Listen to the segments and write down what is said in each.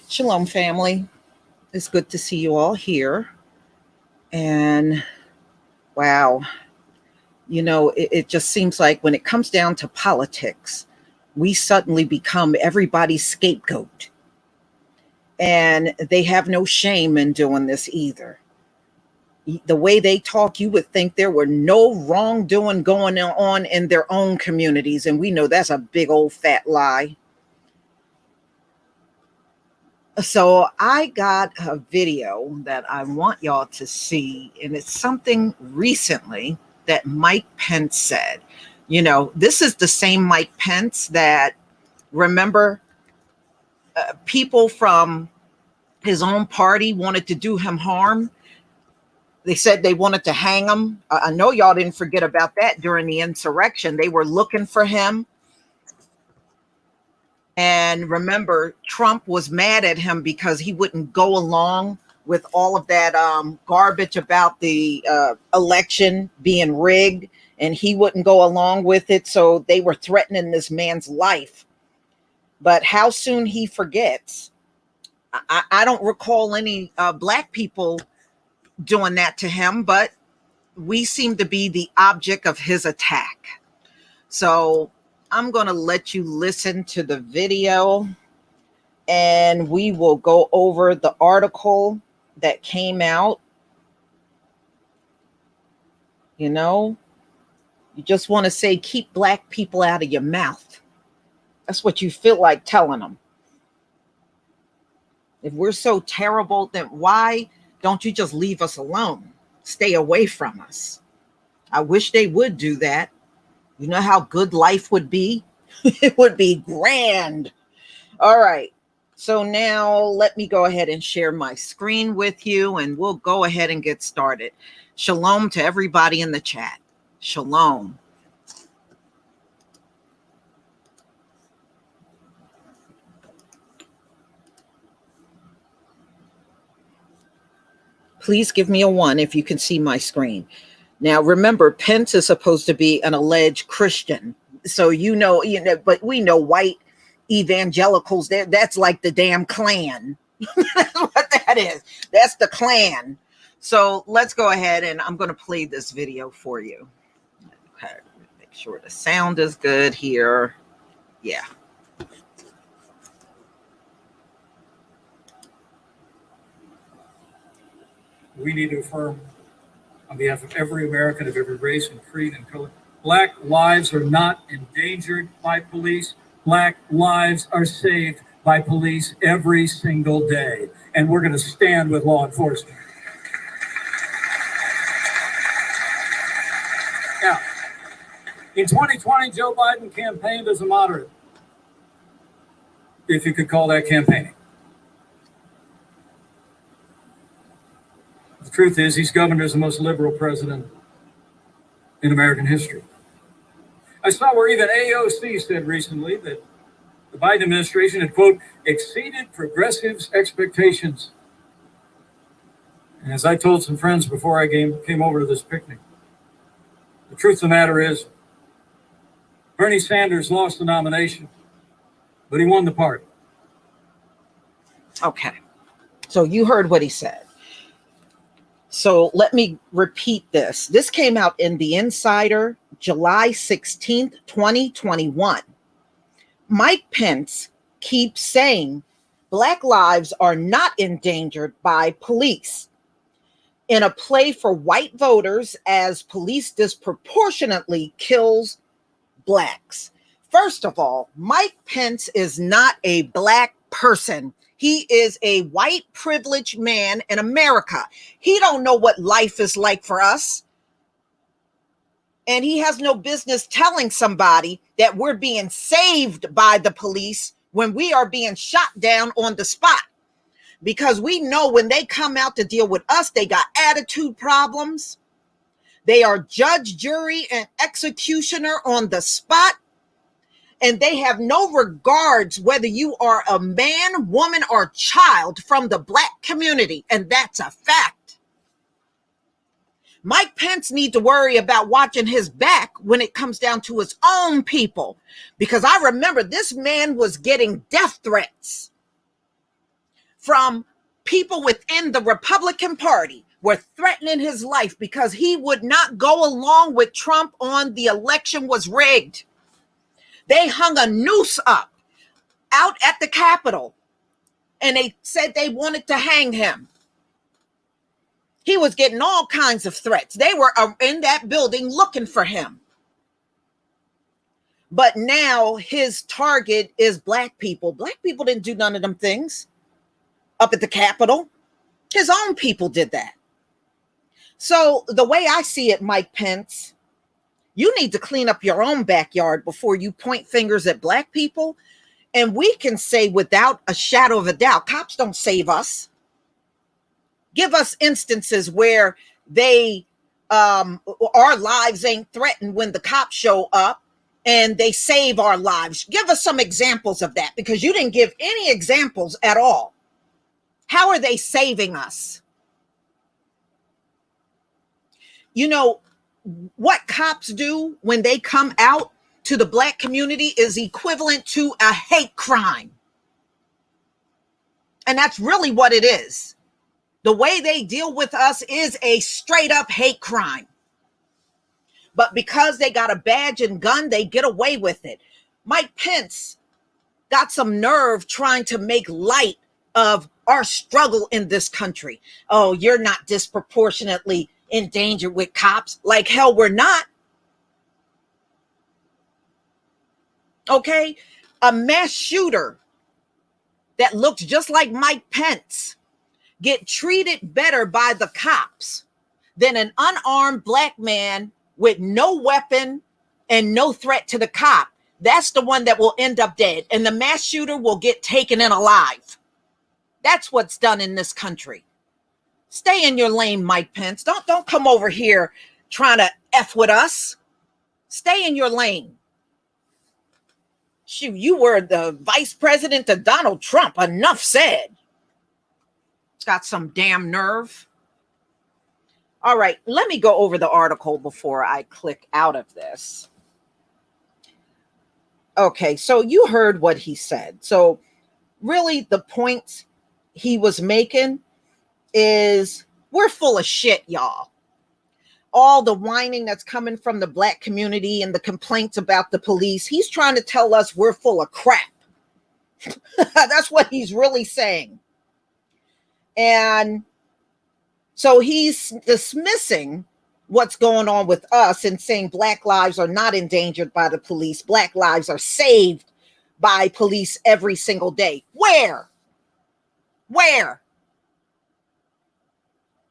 Shalom, family. It's good to see you all here. And wow, it just seems like when it comes down to politics, we suddenly become everybody's scapegoat. And they have no shame in doing this either. The way they talk, you would think there were no wrongdoing going on in their own communities. And we know that's a big old fat lie. So I got a video that I want y'all to see, and it's something recently that Mike Pence said. This is the same Mike Pence that, remember, people from his own party wanted to do him harm. They said they wanted to hang him. I know y'all didn't forget about that during the insurrection. They were looking for him. And remember, Trump was mad at him because he wouldn't go along with all of that garbage about the election being rigged, and he wouldn't go along with it. So they were threatening this man's life. But how soon he forgets. I don't recall any black people doing that to him, but we seem to be the object of his attack. So I'm going to let you listen to the video, and we will go over the article that came out. You just want to say, keep black people out of your mouth. That's what you feel like telling them. If we're so terrible, then why don't you just leave us alone? Stay away from us. I wish they would do that. You know how good life would be? It would be grand. All right. So now let me go ahead and share my screen with you, and we'll go ahead and get started. Shalom to everybody in the chat. Shalom. Please give me a 1 if you can see my screen. Now, remember, Pence is supposed to be an alleged Christian. So, but we know white evangelicals, that's like the damn Klan. That's what that is. That's the Klan. So let's go ahead, and I'm going to play this video for you. Okay, make sure the sound is good here. Yeah. We need to affirm on behalf of every American of every race and creed and color, Black lives are not endangered by police. Black lives are saved by police every single day. And we're going to stand with law enforcement. Now, in 2020, Joe Biden campaigned as a moderate, if you could call that campaigning. The truth is, he's governed as the most liberal president in American history. I saw where even AOC said recently that the Biden administration had, quote, exceeded progressives' expectations. And as I told some friends before I came over to this picnic, the truth of the matter is, Bernie Sanders lost the nomination, but he won the party. Okay. So you heard what he said. So let me repeat this. This came out in The Insider, July 16th, 2021. Mike Pence keeps saying Black lives are not endangered by police. In a play for white voters as police disproportionately kills Blacks. First of all, Mike Pence is not a Black person. He is a white privileged man in America. He don't know what life is like for us. And he has no business telling somebody that we're being saved by the police when we are being shot down on the spot. Because we know when they come out to deal with us, they got attitude problems. They are judge, jury, and executioner on the spot. And they have no regards whether you are a man, woman, or child from the Black community. And that's a fact. Mike Pence needs to worry about watching his back when it comes down to his own people. Because I remember this man was getting death threats. from people within the Republican Party were threatening his life because he would not go along with Trump on the election was rigged. They hung a noose up out at the Capitol and they said they wanted to hang him. He was getting all kinds of threats. They were in that building looking for him. But now his target is black people. Black people didn't do none of them things up at the Capitol. His own people did that. So the way I see it, Mike Pence, you need to clean up your own backyard before you point fingers at black people. And we can say without a shadow of a doubt, cops don't save us. Give us instances where our lives ain't threatened when the cops show up and they save our lives. Give us some examples of that, because you didn't give any examples at all. How are they saving us? You know, what cops do when they come out to the black community is equivalent to a hate crime. And that's really what it is. The way they deal with us is a straight up hate crime. But because they got a badge and gun, they get away with it. Mike Pence got some nerve trying to make light of our struggle in this country. Oh, you're not disproportionately endangered with cops. Like hell, we're not. Okay? A mass shooter that looks just like Mike Pence get treated better by the cops than an unarmed black man with no weapon and no threat to the cop. That's the one that will end up dead, and the mass shooter will get taken in alive. That's what's done in this country. Stay in your lane, Mike Pence. Don't come over here trying to F with us. Stay in your lane. Shoot, you were the vice president of Donald Trump. Enough said. Got some damn nerve. All right, let me go over the article before I click out of this. Okay, so you heard what he said. So really the point he was making is we're full of shit, y'all. All the whining that's coming from the black community and the complaints about the police, he's trying to tell us we're full of crap. That's what he's really saying. And so he's dismissing what's going on with us and saying black lives are not endangered by the police. Black lives are saved by police every single day. Where?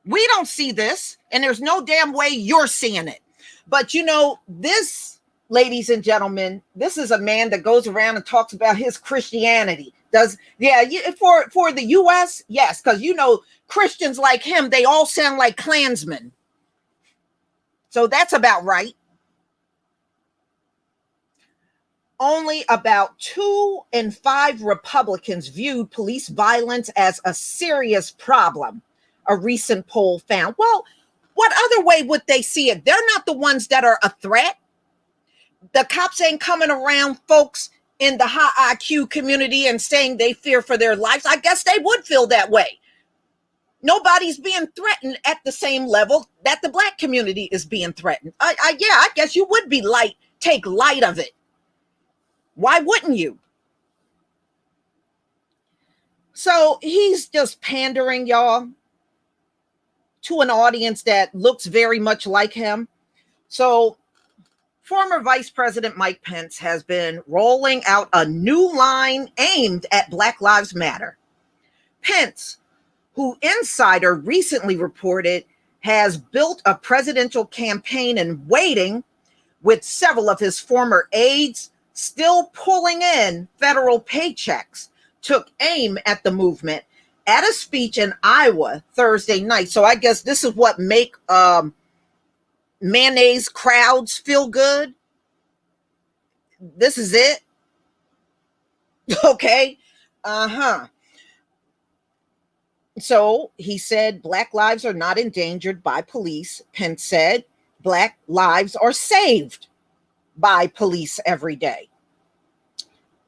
We don't see this, and there's no damn way you're seeing it. But you know, this, ladies and gentlemen, this is a man that goes around and talks about his Christianity. For the U.S., yes, because you know, Christians like him, they all sound like Klansmen. So that's about right. Only about 2 in 5 Republicans viewed police violence as a serious problem, a recent poll found. Well, what other way would they see it? They're not the ones that are a threat. The cops ain't coming around folks in the high IQ community and saying they fear for their lives. I guess they would feel that way. Nobody's being threatened at the same level that the black community is being threatened. I guess you would be take light of it. Why wouldn't you? So he's just pandering, y'all, to an audience that looks very much like him. So former Vice President Mike Pence has been rolling out a new line aimed at Black Lives Matter. Pence, who Insider recently reported has built a presidential campaign in waiting, with several of his former aides still pulling in federal paychecks, took aim at the movement at a speech in Iowa Thursday night. So I guess this is what make mayonnaise crowds feel good. This is it. Okay. So he said black lives are not endangered by police. Pence said black lives are saved by police every day.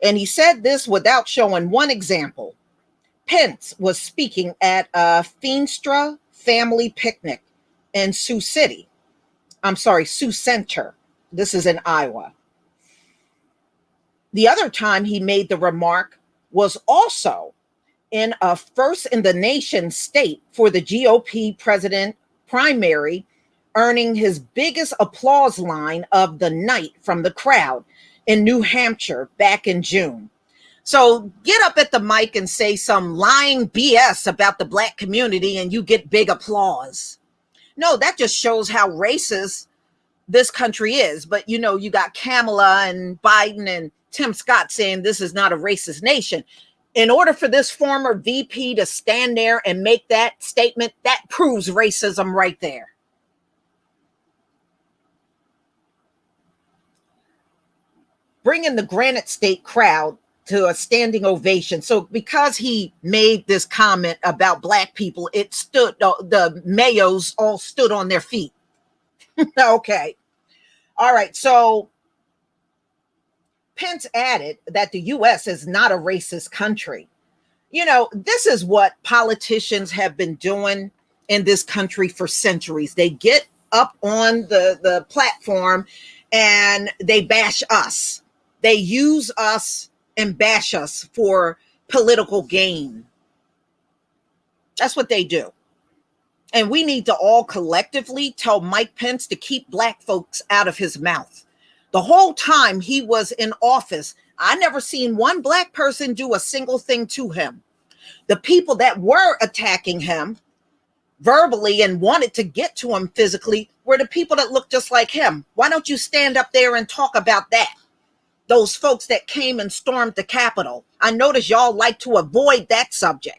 And he said this without showing one example. Pence was speaking at a Feenstra family picnic in Sioux City. I'm sorry, Sioux Center. This is in Iowa. The other time he made the remark was also in a first in the nation state for the GOP president primary, earning his biggest applause line of the night from the crowd in New Hampshire back in June. So get up at the mic and say some lying BS about the Black community and you get big applause. No, that just shows how racist this country is. But you got Kamala and Biden and Tim Scott saying this is not a racist nation. In order for this former VP to stand there and make that statement, that proves racism right there. Bringing the Granite State crowd to a standing ovation. So because he made this comment about Black people, it stood, the Mayos all stood on their feet. Okay. All right. So Pence added that the U.S. is not a racist country. This is what politicians have been doing in this country for centuries. They get up on the platform and they bash us. They use us and bash us for political gain. That's what they do. And we need to all collectively tell Mike Pence to keep Black folks out of his mouth. The whole time he was in office, I never seen one Black person do a single thing to him. The people that were attacking him verbally and wanted to get to him physically were the people that looked just like him. Why don't you stand up there and talk about that? Those folks that came and stormed the Capitol. I notice y'all like to avoid that subject.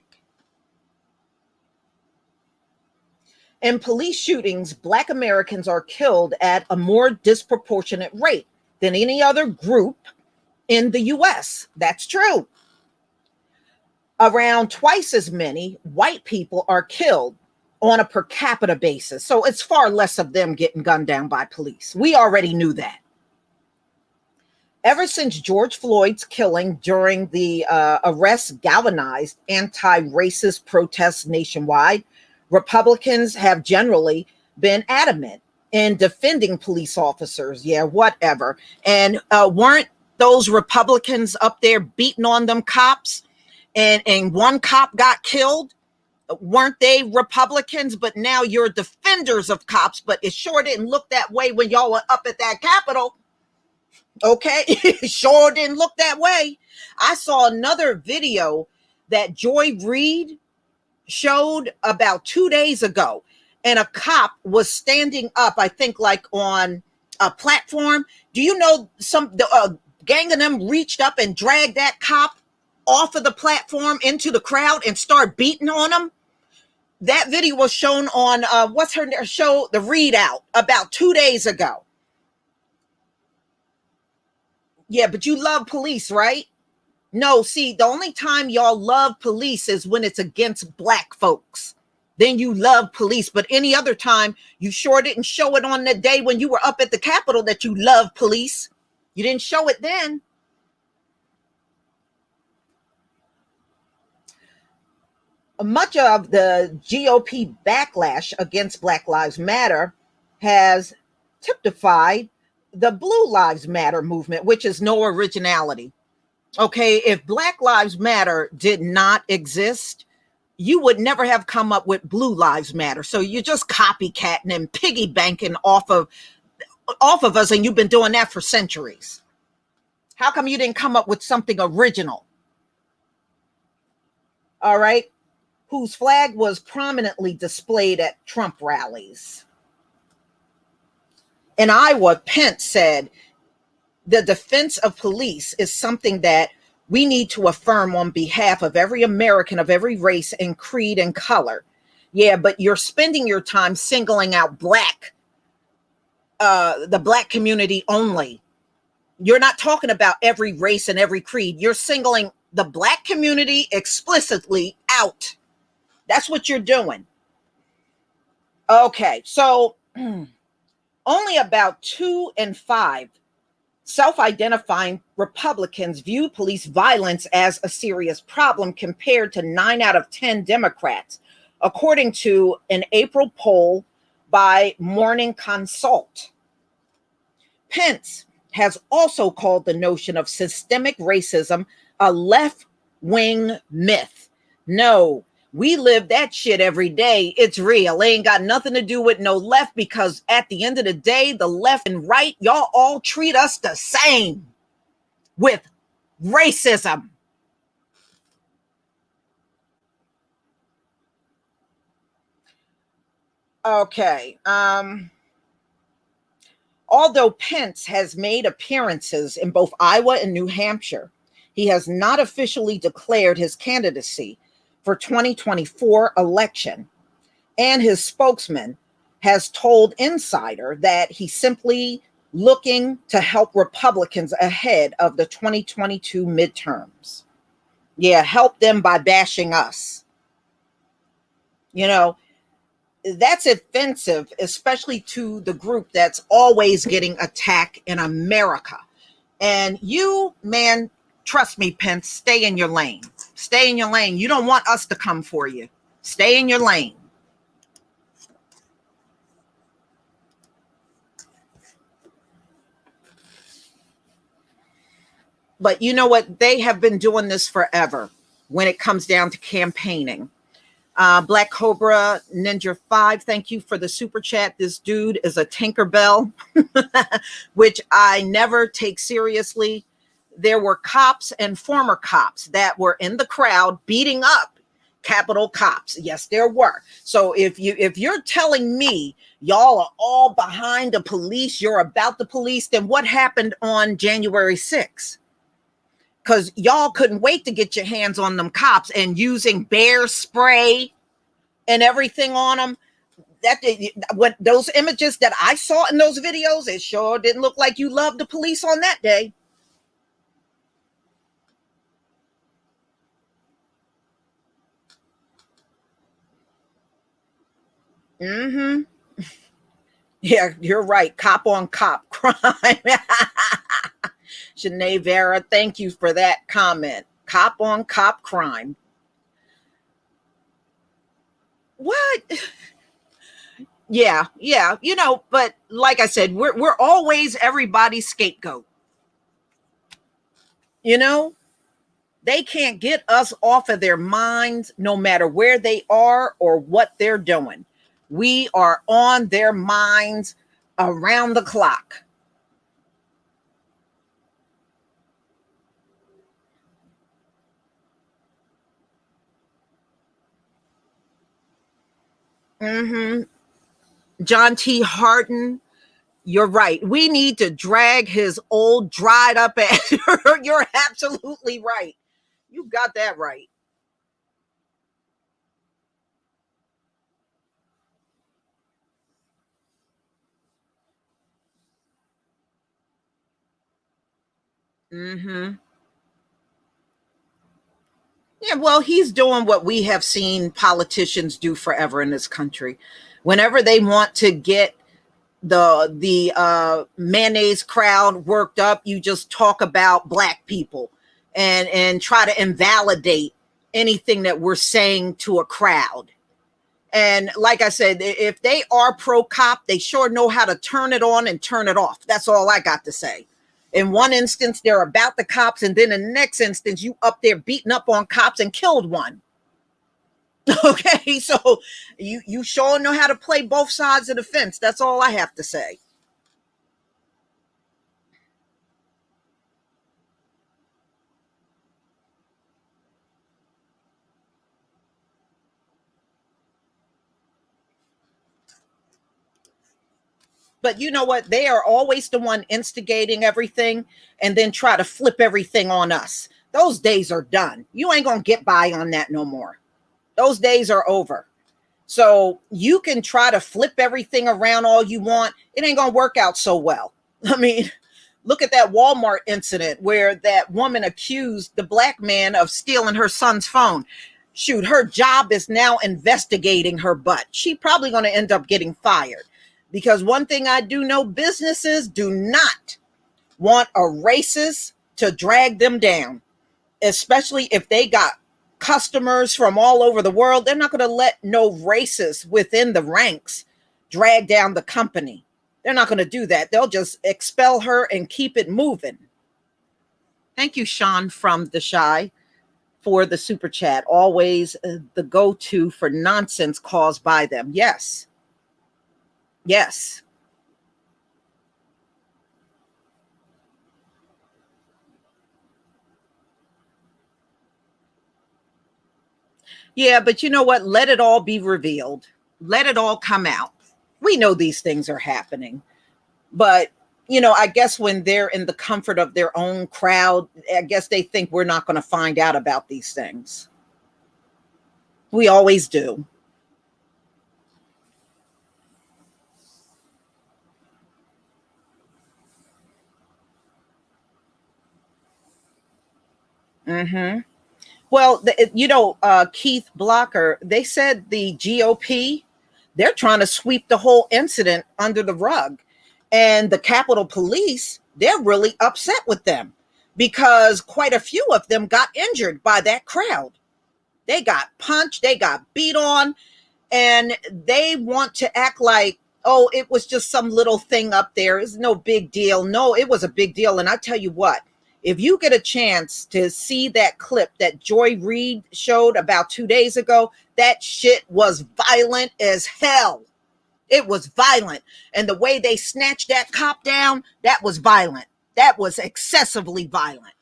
In police shootings, Black Americans are killed at a more disproportionate rate than any other group in the U.S. That's true. Around twice as many white people are killed on a per capita basis. So it's far less of them getting gunned down by police. We already knew that. Ever since George Floyd's killing during the arrest galvanized anti-racist protests nationwide, Republicans have generally been adamant in defending police officers. Yeah, whatever. And weren't those Republicans up there beating on them cops and one cop got killed? Weren't they Republicans? But now you're defenders of cops, but it sure didn't look that way when y'all were up at that Capitol. Okay, it sure didn't look that way. I saw another video that Joy Reid showed about 2 days ago, and a cop was standing up, I think like on a platform. Do you know the gang of them reached up and dragged that cop off of the platform into the crowd and start beating on him? That video was shown on what's her show, The Readout, about 2 days ago. Yeah, but you love police, right? No, see, the only time y'all love police is when it's against Black folks. Then you love police. But any other time, you sure didn't show it on the day when you were up at the Capitol that you love police. You didn't show it then. Much of the GOP backlash against Black Lives Matter has typified the Blue Lives Matter movement, which is no originality. Okay, if Black Lives Matter did not exist, you would never have come up with Blue Lives Matter. So you're just copycatting and piggy banking off of us, and you've been doing that for centuries. How come you didn't come up with something original? All right, whose flag was prominently displayed at Trump rallies. In Iowa, Pence said, the defense of police is something that we need to affirm on behalf of every American of every race and creed and color. Yeah, but you're spending your time singling out the Black community only. You're not talking about every race and every creed. You're singling the Black community explicitly out. That's what you're doing. Okay, so only about 2 in 5 Self-identifying Republicans view police violence as a serious problem compared to 9 out of 10 Democrats, according to an April poll by Morning Consult. Pence has also called the notion of systemic racism a left-wing myth. No, we live that shit every day. It's real. It ain't got nothing to do with no left, because at the end of the day, the left and right, y'all all treat us the same with racism. Okay. Although Pence has made appearances in both Iowa and New Hampshire, he has not officially declared his candidacy for 2024 election. And his spokesman has told Insider that he's simply looking to help Republicans ahead of the 2022 midterms. Yeah, help them by bashing us. You know, that's offensive, especially to the group that's always getting attacked in America. And you, man, trust me, Pence, stay in your lane. Stay in your lane. You don't want us to come for you. Stay in your lane. But you know what? They have been doing this forever when it comes down to campaigning. Black Cobra Ninja 5, thank you for the super chat. This dude is a Tinkerbell, which I never take seriously. There were cops and former cops that were in the crowd beating up Capitol cops. Yes, there were. So if you're telling me y'all are all behind the police, you're about the police, then what happened on January 6th? Because y'all couldn't wait to get your hands on them cops and using bear spray and everything on them. When those images that I saw in those videos, it sure didn't look like you loved the police on that day. Mm-hmm. Yeah, you're right. Cop on cop crime. Shanae Vera, thank you for that comment. Cop on cop crime. What? Yeah, you know, but like I said, we're always everybody's scapegoat. You know, they can't get us off of their minds no matter where they are or what they're doing. We are on their minds around the clock. Mm-hmm. John T. Harden, you're right. We need to drag his old dried up ass. You're absolutely right. You got that right. Mm-hmm. Yeah, well, he's doing what we have seen politicians do forever in this country. Whenever they want to get the mayonnaise crowd worked up, you just talk about black people and try to invalidate anything that we're saying to a crowd. And like I said, if they are pro cop, they sure know how to turn it on and turn it off. That's all I got to say. In one instance, they're about the cops, and then in the next instance, you up there beating up on cops and killed one. Okay, so you sure know how to play both sides of the fence. That's all I have to say. But you know what? They are always the one instigating everything and then try to flip everything on us. Those days are done. You ain't gonna get by on that no more. Those days are over. So you can try to flip everything around all you want. It ain't gonna work out so well. I mean, look at that Walmart incident where that woman accused the black man of stealing her son's phone. Shoot, her job is now investigating her butt. She probably going to end up getting fired, because one thing I do know, businesses do not want a racist to drag them down, especially if they got customers from all over the world. They're not going to let no racist within the ranks drag down the company. They're not going to do that. They'll just expel her and keep it moving. Thank you, Sean from The Shy, for the super chat. Always the go-to for nonsense caused by them. Yes. Yes. Yeah, but you know what? Let it all be revealed. Let it all come out. We know these things are happening. But, I guess when they're in the comfort of their own crowd, I guess they think we're not going to find out about these things. We always do. Mm-hmm. Well, Keith Blocker, they said the GOP, they're trying to sweep the whole incident under the rug. And the Capitol Police, they're really upset with them because quite a few of them got injured by that crowd. They got punched, they got beat on, and they want to act like, oh, it was just some little thing up there. It's no big deal. No, it was a big deal. And I tell you what, if you get a chance to see that clip that Joy Reid showed about 2 days ago, that shit was violent as hell. It was violent. And the way they snatched that cop down, that was violent. That was excessively violent.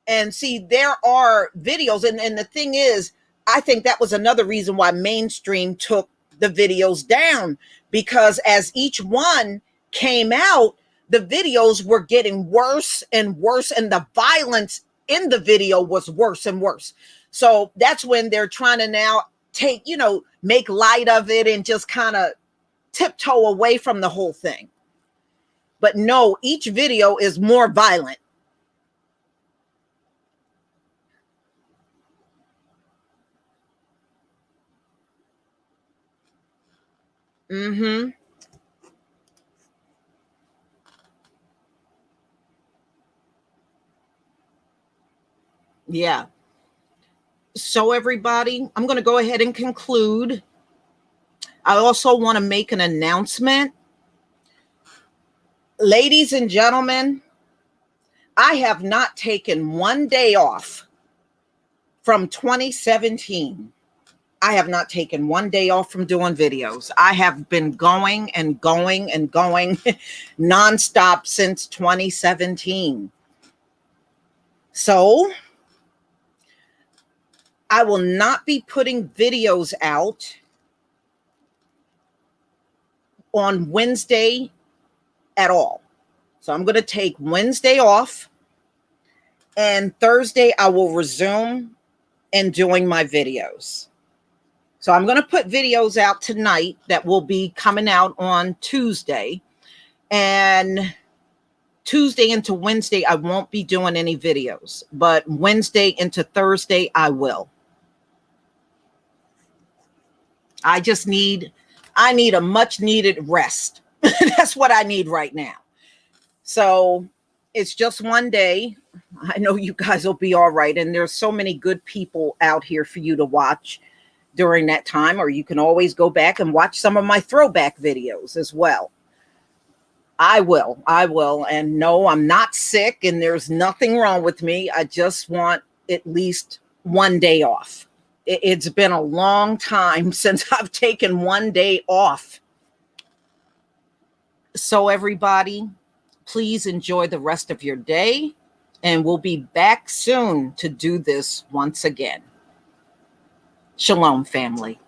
And see, there are videos. And the thing is, I think that was another reason why mainstream took the videos down, because as each one came out, the videos were getting worse and worse, and the violence in the video was worse and worse. So that's when they're trying to now make light of it and just kind of tiptoe away from the whole thing. But no, each video is more violent. Mm-hmm. Yeah. So everybody, I'm going to go ahead and conclude. I also want to make an announcement. Ladies and gentlemen, I have not taken one day off from 2017. I have not taken one day off from doing videos. I have been going and going and going nonstop since 2017. So I will not be putting videos out on Wednesday at all. So I'm going to take Wednesday off, and Thursday I will resume in doing my videos. So I'm going to put videos out tonight that will be coming out on Tuesday, and Tuesday into Wednesday I won't be doing any videos, but Wednesday into Thursday I will. I need a much needed rest. That's what I need right now. So it's just one day. I know you guys will be all right. And there's so many good people out here for you to watch during that time, or you can always go back and watch some of my throwback videos as well. I will. And no, I'm not sick and there's nothing wrong with me. I just want at least one day off. It's been a long time since I've taken one day off. So everybody, please enjoy the rest of your day, and we'll be back soon to do this once again. Shalom, family.